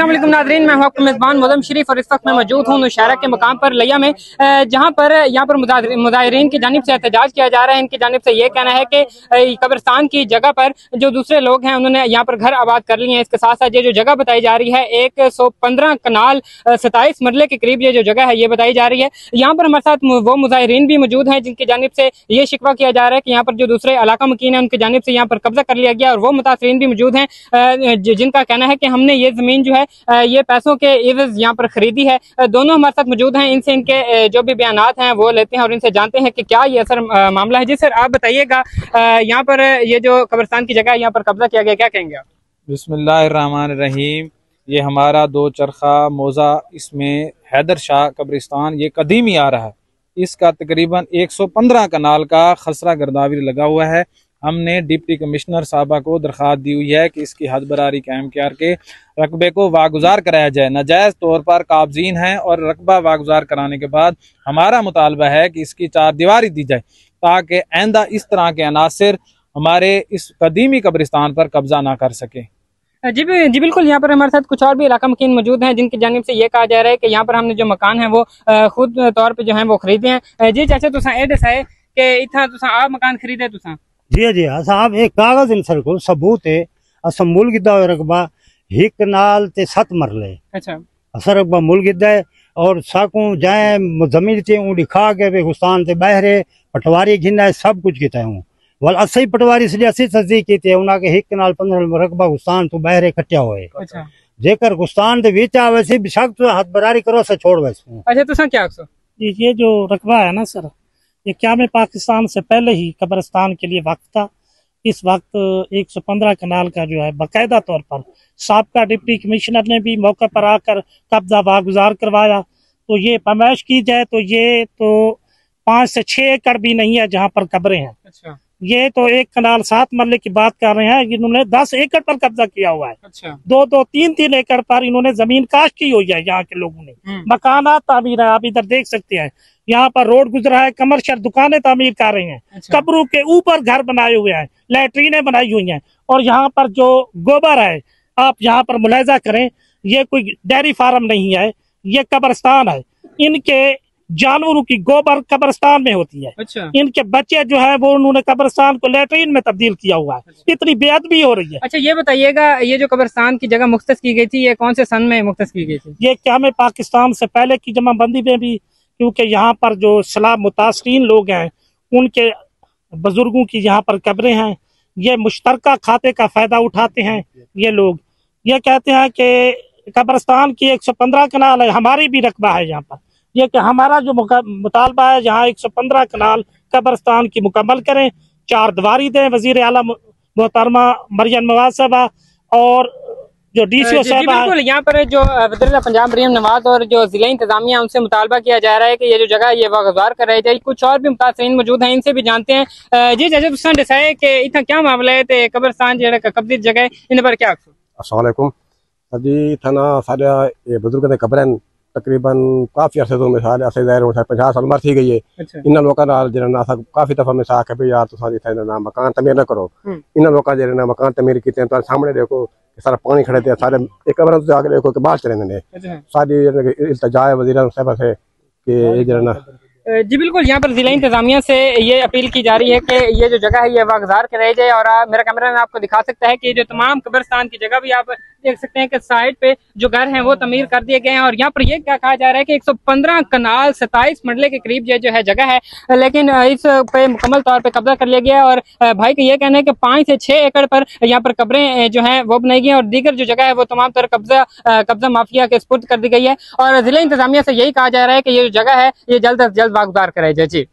अस्सलाम वालेकुम नाज़रीन, मैं हूं आपका मेज़बान मुअज़्ज़म शरीफ और इस वक्त मैं मौजूद हूं नौशहरा के मकाम पर लिया में, जहां पर यहाँ पर मुज़ाहिरीन की जानिब से एहतजाज किया जा रहा है। इनकी जानिब से ये कहना है कि कब्रिस्तान की जगह पर जो दूसरे लोग हैं उन्होंने यहाँ पर घर आबाद कर लिए हैं। इसके साथ साथ ये जो जगह बताई जा रही है 115 कनाल 27 मरले के करीब ये जो जगह है ये बताई जा रही है। यहाँ पर हमारे साथ वो मुज़ाहिरीन भी मौजूद हैं जिनकी जानिब से ये शिकवा किया जा रहा है कि यहाँ पर जो दूसरे इलाका मकीन है उनकी जानिब से यहाँ पर कब्जा कर लिया गया, और वो मुतासरीन भी मौजूद हैं जिनका कहना है कि हमने ये जमीन जो है ये पैसों के एवज यहाँ पर खरीदी है। दोनों हमारे साथ मौजूद हैं, इनसे इनके जो भी बयानात हैं वो लेते हैं और इनसे जानते हैं कि क्या ये असर मामला है। जी सर, आप बताइएगा यहाँ पर ये जो कब्रिस्तान की जगह यहाँ पर कब्जा किया गया, क्या कहेंगे आप? बिस्मिल्लाहिर्रहमानिर्रहीम। ये हमारा 2 चरखा मौजा, इसमें हैदर शाह कब्रिस्तान ये कदीमी आ रहा है। इसका तकरीबन 115 कनाल का खसरा गर्दावरी लगा हुआ है। हमने डिप्टी कमिश्नर साहबा को दरख्वास्त दी हुई है कि इसकी हद बरारी कायम करके रकबे को वागुजार कराया जाए। नाजायज़ तौर पर काबजीन है और रकबा वागुजार कराने के बाद हमारा मुतालबा है कि इसकी 4 दीवारी दी जाए ताकि आइंदा इस तरह के अनासिर हमारे इस कदीमी कब्रिस्तान पर कब्जा ना कर सके। जी बिल्कुल, यहाँ पर हमारे साथ कुछ और भी इलाका मकीन मौजूद हैं जिनकी जानिब से ये कहा जा रहा है कि यहाँ पर हमने जो मकान है वो खुद तौर पे जो है वो खरीदे हैं। जी चाचा, तुसा ये दसाए कि इतना तुसा आप मकान खरीदे तुसा? जी साहब, एक कागज इन सर को सबूत है। असम मुल गिद्दा रकबा 1 कनाल ते 7 मरले। अच्छा, असर रकबा मुल गिद्दा है और साकू जाए जमीन ते ऊँडी खा के बेगुस्तान ते बहरे पटवारी घिना है, सब कुछ किता हूँ। वाल असई पटवारी से असई तस्दीक की थे उन्हें 1 कनाल 15 रकबा गुस्तान तो बहरे कटिया हुए। अच्छा, जेकर गुस्तान दे विच आवे से बेशक तो हाथ बरारी करो से छोड़ वैसे। अच्छा, तुसा क्या आखो? ये जो रकबा है ना सर, ये क्या में पाकिस्तान से पहले ही कब्रिस्तान के लिए वक्त था। इस वक्त 115 कनाल का जो है बाकायदा तौर पर साबका डिप्टी कमिश्नर ने भी मौके पर आकर कब्जा वागुजार करवाया। तो ये पैमाइश की जाए तो ये तो 5 से 6 एकड़ भी नहीं है जहाँ पर कब्रें हैं। अच्छा, ये तो 1 कनाल 7 मरले की बात कर रहे हैं, इन्होंने 10 एकड़ पर कब्जा किया हुआ है। अच्छा, 2-3 एकड़ पर इन्होंने जमीन काश की हुई है यहाँ के लोगों ने। मकानात तामीर है, आप इधर देख सकते हैं। यहाँ पर रोड गुजरा है, कमर्शियल दुकानें तामीर कर रहे हैं। अच्छा, कब्रों के ऊपर घर बनाए हुए हैं, लैट्रीनें बनाई हुई हैं। और यहाँ पर जो गोबर है आप यहाँ पर मुलाहिजा करें, ये कोई डेयरी फार्म नहीं है, ये कब्रिस्तान है। इनके जानवरों की गोबर कब्रिस्तान में होती है। अच्छा, इनके बच्चे जो है वो उन्होंने कब्रिस्तान को लेटरिन में तब्दील किया हुआ है। अच्छा, इतनी बेअदबी हो रही है। अच्छा, ये बताइएगा ये जो कब्रिस्तान की जगह मुख्तस की गई थी ये कौन से सन में मुख्तस की गई थी? ये क्या में पाकिस्तान से पहले की जमाबंदी में भी, क्योंकि यहाँ पर जो सलाह मुतासरीन लोग हैं उनके बुजुर्गों की यहाँ पर कब्रें हैं। ये मुश्तरका खाते का फायदा उठाते हैं ये लोग। ये कहते हैं कि कब्रिस्तान की 115 कनाल है, हमारी भी रकबा है यहाँ पर। ये कि हमारा जो मुतालबा है यहाँ 115 कनाल कब्रिस्तान की मुकम्मल करें, 4 दीवारी दें। वजीर आला मोहतरमा मरियम नवाज साहबा और जो डीसीओ साहब बिल्कुल, यहाँ पर जो वज़ीर पंजाब मरियम नवाज और जो जिला इंतजामिया उनसे मुतालबा किया जा रहा है कि ये जो जगह ये वागुजार कराई जाए। कुछ और भी मुतासरीन मौजूद हैं, इनसे भी जानते हैं। जी चाचा, तुसा दसाए कि इतना क्या मामला है ते कब्रिस्तान जो कब्जी जगह इन पर क्या? अस्सलाम वालेकुम जी, थाना सारे ये बुजुर्ग ने कब्रें तकरीबन काफी अरसे तो मिसाल ऐसे ज़ाहिर हो 50 साल मर थी गई है। इन लोगों का जिन्होंने काफी दफा मैं साख है भाई यार तुसा जिथे मकान तमीर न करो। इन लोगों जिन्होंने मकान तमीर किए तो सामने देखो सारा पानी खड़े थे, सारे एक कब्र जाके देखो कि बाहर चले ने सारी इल्तिजा है वज़ीर साहब से कि जिन्होंने। जी बिल्कुल, यहाँ पर जिला इंतजामिया से ये अपील की जा रही है कि ये जो जगह है ये वागुजार कराई जाए। और मेरा कैमरा में आपको दिखा सकता है कि जो तमाम कब्रिस्तान की जगह भी आप देख सकते हैं कि साइड पे जो घर हैं वो तमीर कर दिए गए हैं। और यहाँ पर ये क्या कहा जा रहा है कि 115 कनाल 27 मरले के करीब ये जो है जगह है, लेकिन इस पे मुकम्मल तौर पे कब्जा कर लिया गया। और भाई का ये कहना है कि 5 से 6 एकड़ पर यहाँ पर कब्रें जो हैं वो बनाई गई हैं और दीगर जो जगह है वो तमाम तरह कब्जा माफिया के सुपुर्द कर दी गई है। और जिला इंतजामिया से यही कहा जा रहा है कि ये जो जगह है ये जल्द अज जल्द वागुजार कराई जाए। जी।